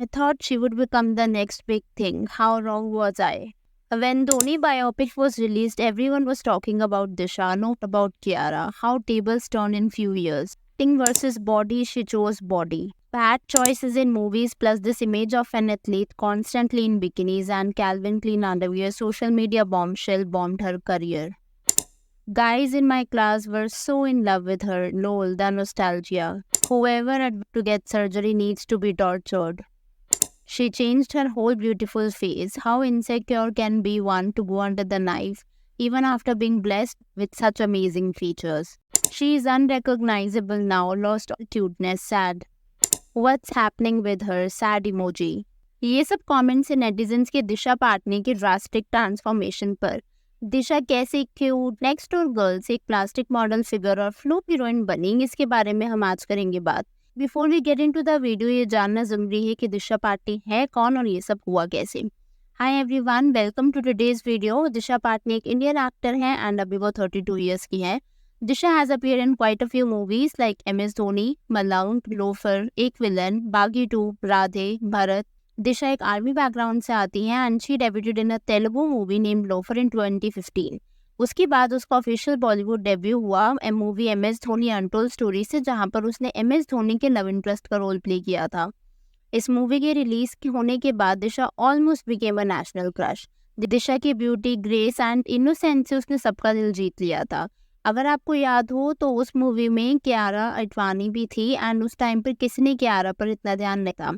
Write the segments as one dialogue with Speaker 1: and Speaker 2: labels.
Speaker 1: I thought she would become the next big thing. How wrong was I? When Dhoni biopic was released, everyone was talking about Disha, not about Kiara. How tables turned in few years. Acting versus body, she chose body. Bad choices in movies plus this image of an athlete constantly in bikinis and Calvin Klein underwear, social media bombshell bombed her career. Guys in my class were so in love with her. Lol, the nostalgia. Whoever had to get surgery needs to be tortured. She changed her whole beautiful face. How insecure can be one to go under the knife, even after being blessed with such amazing features? She is unrecognizable now, lost all cuteness, sad. What's happening with her? Sad emoji. ये सब comments से netizens के दिशा पाटनी की drastic transformation पर। दिशा कैसे cute next door girl से एक plastic model figure और फ्लूप हीरोइन बनी, इसके बारे में हम आज करेंगे बात। Before we get into the video, ये जानना जरूरी है कि दिशा पाटनी है कौन और ये सब हुआ कैसे। Hi everyone, welcome to today's video. Disha Patani एक इंडियन एक्टर है एंड अभी वो 32 ईयर्स की है। Disha has appeared in quite a few movies like MS Dhoni, मलाउन, लोफर, एक विलन, बागी 2, राधे, भरत। दिशा एक आर्मी बैकग्राउंड से आती है and she debuted in a Telugu movie named Loafer in 2015। उसके बाद उसका ऑफिशियल बॉलीवुड डेब्यू हुआ movie MS Dhoni untold story से, जहां पर उसने MS धोनी के लव इंटरेस्ट का रोल प्ले किया था। इस मूवी के रिलीज होने के बाद Disha almost became a national crush. Disha की ब्यूटी, ग्रेस एंड इनोसेंस से उसने सबका दिल जीत लिया था। अगर आपको याद हो तो उस मूवी में कियारा अडवाणी भी थी एंड उस टाइम पर किसी ने कियारा पर इतना ध्यान नहीं था।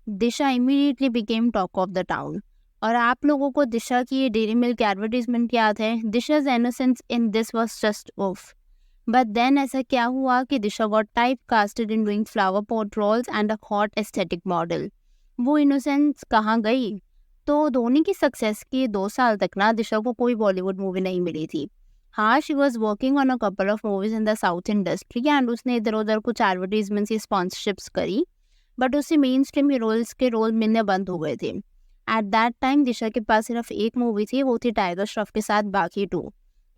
Speaker 1: Disha immediately became talk of the town. और आप लोगों को दिशा की ये डेयरी मिल्क एडवर्टीजमेंट याद है? Disha's innocence in this was just off. But then ऐसा क्या हुआ कि Disha got type casted in doing flower pot roles and a hot aesthetic model. वो इनोसेंस कहाँ गई? तो धोनी की सक्सेस के 2 साल तक ना दिशा को कोई बॉलीवुड मूवी नहीं मिली थी। हाँ, she was working on a couple of movies in the south industry and उसने इधर उधर कुछ एडवर्टीजमेंट्स या स्पॉन्सरशिप्स करी, बट उसे मेन स्ट्रीम हीरोइंस के रोल मिलने बंद हो गए थे। एट दैट टाइम दिशा के पास सिर्फ एक मूवी थी, वो थी टाइगर श्रॉफ के साथ बाकी 2।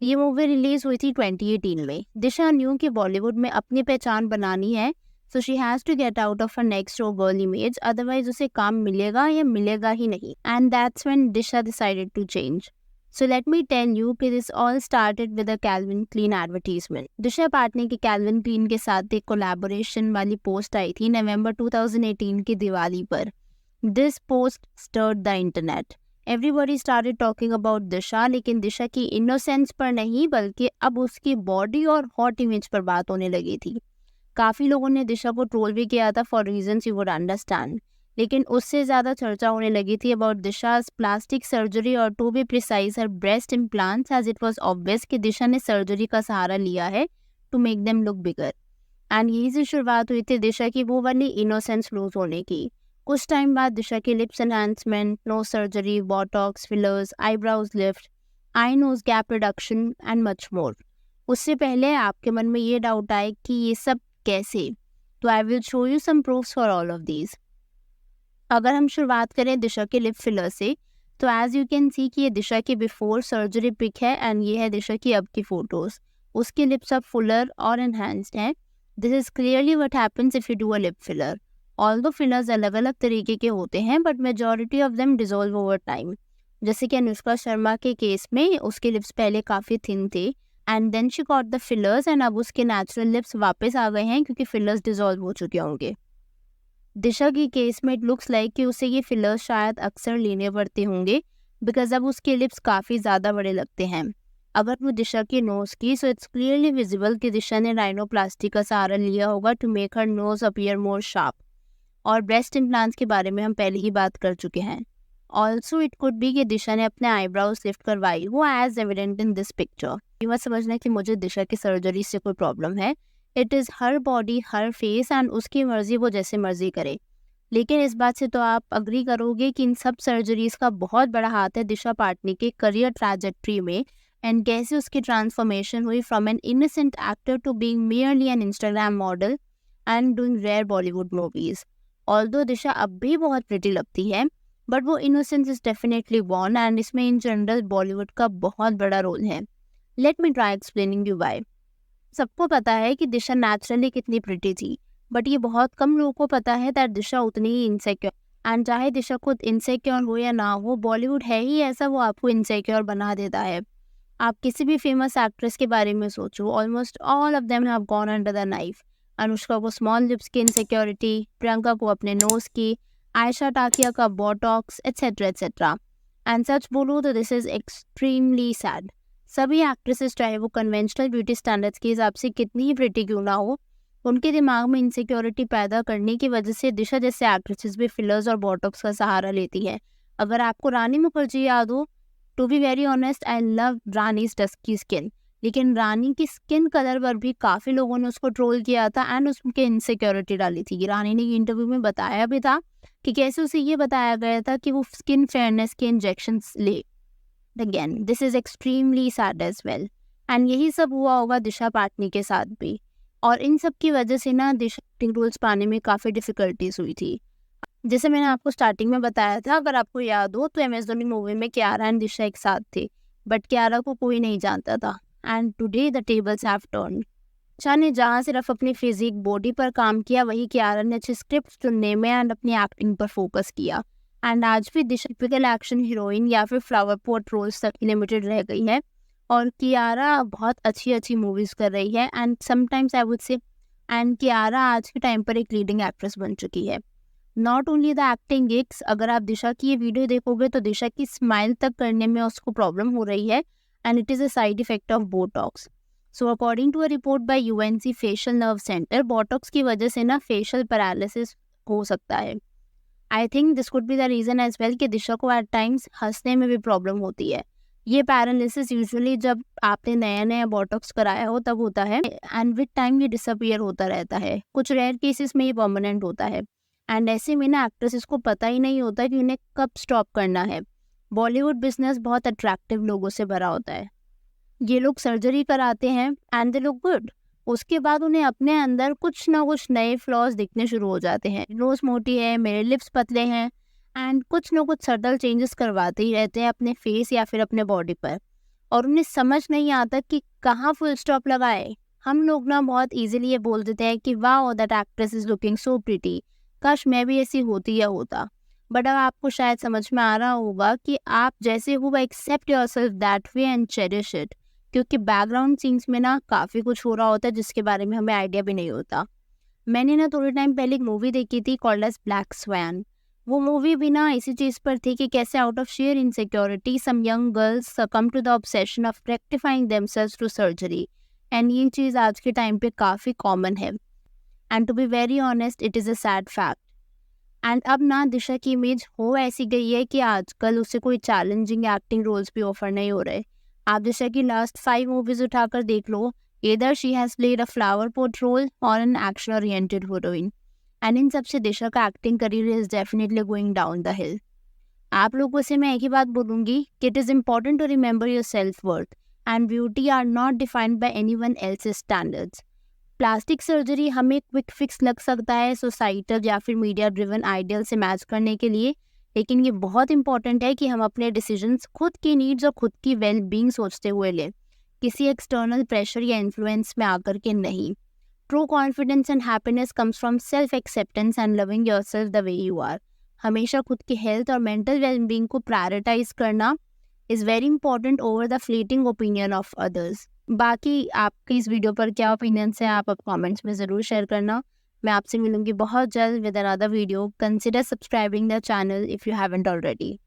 Speaker 1: ये मूवी रिलीज हुई थी 2018 में। दिशा न्यू कि बॉलीवुड में अपनी पहचान बनानी है, so she has to get out of her next door girl image, otherwise उसे काम मिलेगा या मिलेगा ही नहीं। And that's when Disha decided to change. So let me tell you कि this all started with a Calvin Klein advertisement। दिशा पाटनी की Calvin Klein के साथ एक कोलैबोरेशन वाली पोस्ट आई थी नवंबर 2018 की दिवाली पर। This post stirred the internet। Everybody started talking about दिशा, लेकिन दिशा की इनोसेंस पर नहीं बल्कि अब उसकी बॉडी और हॉट इमेज पर बात होने लगी थी। काफ़ी लोगों ने दिशा को ट्रोल भी किया था for reasons you would understand, लेकिन उससे ज़्यादा चर्चा होने लगी थी अबाउट दिशाज प्लास्टिक सर्जरी और to be precise her breast implants, as it was obvious कि दिशा ने सर्जरी का सहारा लिया है to make them look bigger. And यही से शुरुआत हुई थी दिशा की वो वाली इनोसेंस लूज होने की। कुछ टाइम बाद दिशा की lips enhancement, no surgery, Botox, fillers, eyebrows lift, eye nose gap reduction and much more. उससे पहले आपके मन में ये डाउट आए कि ये सब कैसे, तो I will show you some proofs for all of these. अगर हम शुरुआत करें दिशा के लिप फिलर से, तो एज यू कैन सी कि ये दिशा की बिफोर सर्जरी पिक है एंड ये है दिशा की अब की फोटोज। उसके लिप्स अब फुलर और एनहांस्ड हैं। This is clearly what happens if you do a lip filler. Although fillers अलग अलग तरीके के होते हैं but majority of them dissolve over time. जैसे कि अनुष्का शर्मा के केस में उसके लिप्स पहले काफ़ी थिन थे and then she got the fillers and अब उसके नेचुरल लिप्स वापस आ गए हैं क्योंकि फिलर्स डिजोल्व हो चुके होंगे। दिशा की केस में इट लुक्स लाइक कि उसे ये फिलर्स शायद अक्सर लेने पड़ते होंगे बिकॉज अब उसके लिप्स काफ़ी ज़्यादा बड़े लगते हैं। अगर वो दिशा की नोज़ की, सो इट्स क्लियरली विजिबल कि दिशा ने राइनोप्लास्टी का सहारा लिया होगा to make her nose appear more sharp. और ब्रेस्ट इम्प्लांट्स के बारे में हम पहले ही बात कर चुके हैं। ऑल्सो इट कुड बी कि दिशा ने अपने आईब्राउज लिफ्ट करवाई हो as evident in this picture. ये मत समझना कि मुझे दिशा की सर्जरी से कोई प्रॉब्लम है। It is her body, her face and उसकी मर्जी, वो जैसे मर्जी करे। लेकिन इस बात से तो आप अग्री करोगे कि इन सब सर्जरीज का बहुत बड़ा हाथ है दिशा पाटनी के करियर ट्रैजेक्ट्री में एंड कैसे उसकी ट्रांसफॉर्मेशन हुई from an innocent actor to being merely an Instagram model and doing rare Bollywood movies. Although Disha अब भी बहुत प्रिटी लगती है बट वो innocence is definitely gone and इसमें इन जनरल बॉलीवुड का बहुत बड़ा रोल है। Let me try explaining you why. सबको पता है कि दिशा नेचुरली कितनी प्रिटी थी, बट ये बहुत कम लोगों को पता है दैट दिशा उतनी ही इनसिक्योर। एंड चाहे दिशा खुद इनसिक्योर हो या ना हो, बॉलीवुड है ही ऐसा, वो आपको इनसिक्योर बना देता है। आप किसी भी फेमस एक्ट्रेस के बारे में सोचो, almost all of them have gone under the knife. Anushka को स्मॉल लिप्स की इनसिक्योरिटी, प्रियंका को अपने नोज की, आयशा टाकिया का Botox, etcetera etcetera. And such बोलो तो दिस इज एक्सट्रीमली सैड। सभी एक्ट्रेसेस, चाहे वो कन्वेंशनल ब्यूटी स्टैंडर्ड्स के हिसाब से कितनी ही प्रिटी क्यों ना हो, उनके दिमाग में इनसिक्योरिटी पैदा करने की वजह से दिशा जैसे एक्ट्रेसेस भी फिलर्स और बॉटॉक्स का सहारा लेती है। अगर आपको रानी मुखर्जी याद हो, to be very honest I love Rani's dusky skin, लेकिन रानी की स्किन कलर पर भी काफ़ी लोगों ने उसको ट्रोल किया था एंड उसके इनसिक्योरिटी डाली थी। रानी ने इंटरव्यू में बताया भी था कि कैसे उसे ये बताया गया था कि वो स्किन फेयरनेस के इंजेक्शंस ले। Again this is extremely sad as well. And यही सब हुआ होगा दिशा पाटनी के साथ भी, और इन सब की वजह से ना दिशा एक्टिंग रोल्स पाने में काफ़ी डिफिकल्टीज हुई थी। जैसे मैंने आपको स्टार्टिंग में बताया था, अगर आपको याद हो तो MS धोनी मूवी में कियारा एंड दिशा एक साथ थे, बट कियारा को कोई नहीं जानता था। And today the tables have turned. Disha ने जहाँ सिर्फ अपनी फिजिक बॉडी पर काम किया, वही कियारा ने अच्छे स्क्रिप्ट चुनने में एंड अपनी एक्टिंग पर फोकस किया। एंड आज भी दिशा टिपिकल एक्शन हीरोइन या फिर फ्लावर पॉट रोल्स तक लिमिटेड रह गई है, और कियारा बहुत अच्छी अच्छी मूवीज कर रही है। And sometimes I would say and Kiara आज के टाइम पर एक लीडिंग एक्ट्रेस बन चुकी है। Not only the acting gigs, अगर आप दिशा की ये वीडियो देखोगे तो दिशा की स्माइल तक करने में उसको प्रॉब्लम हो रही है, and it is a side effect of Botox. So according to a report by UNC facial nerve centre, Botox की वजह से ना फेशियल पैरालिसिस हो सकता है। I think this could be the reason as well कि दिशा को एट टाइम्स हंसने में भी प्रॉब्लम होती है। ये पैरालिसिस यूजुअली जब आपने नया नया बोटॉक्स कराया हो तब होता है, एंड विद टाइम ये डिसअपियर होता रहता है। कुछ रेयर केसेस में ये परमानेंट होता है, एंड ऐसे में ना एक्ट्रेसेस को पता ही नहीं होता कि उन्हें कब स्टॉप करना है। बॉलीवुड बिजनेस बहुत अट्रैक्टिव लोगों से भरा होता है। ये लोग सर्जरी कराते हैं एंड दे लुक गुड, उसके बाद उन्हें अपने अंदर कुछ ना कुछ नए फ्लॉज दिखने शुरू हो जाते हैं। नोज मोटी है, मेरे लिप्स पतले हैं, एंड कुछ ना कुछ सटल चेंजेस करवाते ही रहते हैं अपने फेस या फिर अपने बॉडी पर, और उन्हें समझ नहीं आता कि कहाँ फुल स्टॉप लगाए। हम लोग ना बहुत इजीली ये बोल देते हैं कि wow that actress is looking so pretty, काश मैं भी ऐसी होती या होता। बट अब आपको शायद समझ में आ रहा होगा कि आप जैसे हो accept yourself that way and cherish it, क्योंकि बैकग्राउंड सीन्स में ना काफ़ी कुछ हो रहा होता है जिसके बारे में हमें आइडिया भी नहीं होता। मैंने ना थोड़े टाइम पहले एक मूवी देखी थी कॉल्ड एज ब्लैक स्वैन। वो मूवी भी ना इसी चीज़ पर थी कि कैसे out of their insecurity some young girls succumb to the obsession of rectifying themselves through surgery, and ये चीज़ आज के टाइम पे काफ़ी कॉमन है। And to be very honest it is a sad fact. And अब ना दिशा की इमेज हो ऐसी गई है कि आजकल उसे कोई चैलेंजिंग एक्टिंग रोल्स भी ऑफर नहीं हो रहे। आप दिशा की लास्ट 5 मूवीज उठाकर देख लो, either she has played a flower pot role or an action oriented heroine, and इन सबसे दिशा का acting career is definitely going down the hill. आप लोगों से मैं एक ही बात बोलूँगी कि it is important to remember your self worth and beauty are not defined by anyone else's standards. Plastic surgery हमें क्विक फिक्स लग सकता है सोसाइटल या फिर मीडिया ड्रिवन आइडियल से मैच करने के लिए, लेकिन ये बहुत इंपॉर्टेंट है कि हम अपने डिसीजंस खुद की नीड्स और खुद की वेल बीइंग सोचते हुए लें, किसी एक्सटर्नल प्रेशर या इन्फ्लुएंस में आकर के नहीं। True confidence and happiness comes from self acceptance and loving yourself the way you are. हमेशा खुद की हेल्थ और मेंटल वेल बीइंग को प्रायोरिटाइज करना is very important over the fleeting opinion of others. बाकी आपकी इस वीडियो पर क्या ओपिनियंस हैं आप कमेंट्स में ज़रूर शेयर करना। मैं आपसे मिलूंगी बहुत जल्द with another video. Consider subscribing the channel if you haven't already.